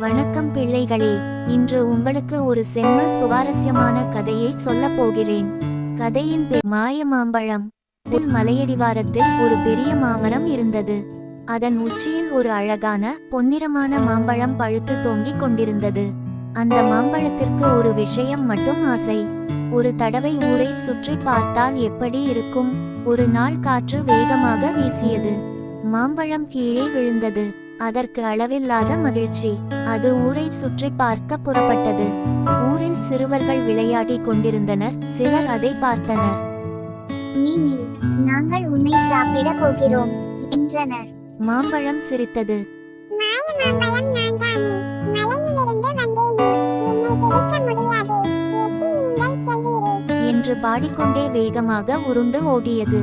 வணக்கம் பிள்ளைகளே, இன்று உங்களுக்கு ஒரு செம்ம சுவாரஸ்யமான கதையை சொல்லப் போகிறேன். கதையின் பேர் மாய மாம்பழம். மலையடிவாரத்தில் ஒரு பெரிய மாமரம் இருந்தது. அதன் உச்சியில் ஒரு அழகான பொன்னிறமான மாம்பழம் பழுத்து தொங்கிக் கொண்டிருந்தது. அந்த மாம்பழத்திற்கு ஒரு விஷயம் மட்டும் ஆசை. ஒரு தடவை ஊரை சுற்றி பார்த்தால் எப்படி இருக்கும்? ஒரு நாள் காற்று வேகமாக வீசியது. மாம்பழம் கீழே விழுந்தது. அதற்கு அளவில்லாத மகிழ்ச்சி. அது ஊரை சுற்றி பார்க்க புறப்பட்டது. ஊரில் சிறுவர்கள் விளையாடிக் கொண்டிருந்தனர். சிலர் அதை பார்த்தனர். நாங்கள் உன்னை சாப்பிட போகிறோம் என்றனர். மாம்பழம் சிரித்தது. என்று பாடிக்கொண்டே வேகமாக உருண்டு ஓடியது.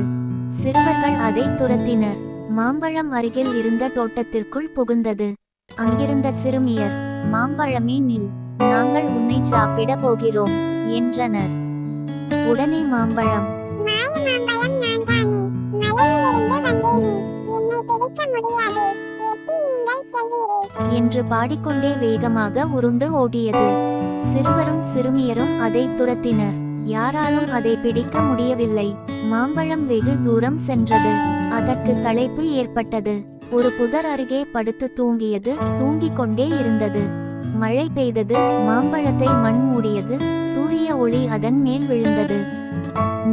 சிறுவர்கள் அதை துரத்தினர். மாம்பழம் அருகில் இருந்த தோட்டத்திற்குள் புகுந்தது. அங்கிருந்த சிறுமியர், மாம்பழமே நில், நாங்கள் உன்னை சாப்பிட போகிறோம் என்றனர். உடனே மாம்பழம், என்று பாடிக்கொண்டே வேகமாக உருண்டு ஓடியது. சிறுவரும் சிறுமியரும் அதை துரத்தினர். யாராலும் அதை பிடிக்க முடியவில்லை. மாம்பழம் வெகு தூரம் சென்றது. அதற்கு களைப்பு ஏற்பட்டது. ஒரு புதர் அருகே படுத்து தூங்கியது. தூங்கிக் கொண்டே இருந்தது. மழை பெய்தது. மாம்பழத்தை மண் மூடியது. சூரிய ஒளி அதன் மேல் விழுந்தது.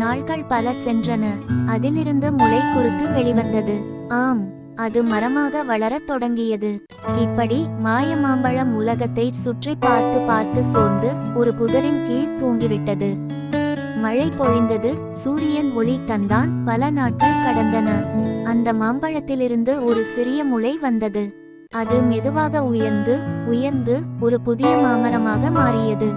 நாட்கள் பல சென்றன. அதிலிருந்து முளை குறுத்து வெளிவந்தது. ஆம், அது மரமாக வளரத் தொடங்கியது. இப்படி மாய மாம்பழம் உலகத்தை சுற்றி பார்த்து பார்த்து சோர்ந்து ஒரு புதரின் கீழ் தூங்கிவிட்டது. மழை பொழிந்தது. சூரியன் ஒளி தந்தான். பல நாட்கள் கடந்தன. அந்த மாம்பழத்திலிருந்து ஒரு சிறிய முளை வந்தது. அது மெதுவாக உயர்ந்து உயர்ந்து ஒரு புதிய மாமரமாக மாறியது.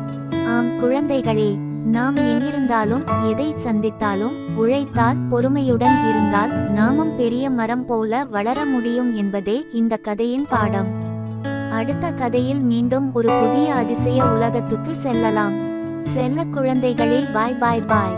ஆம் குழந்தைகளே, நாம் எங்கிருந்தாலும் எதை சந்தித்தாலும் உழைத்தால் பொறுமையுடன் இருந்தால் நாமும் பெரிய மரம் போல வளர முடியும் என்பதே இந்த கதையின் பாடம். அடுத்த கதையில் மீண்டும் ஒரு புதிய அதிசய உலகத்துக்கு செல்லலாம். செல்ல குழந்தைகளே, பாய் பாய் பாய்.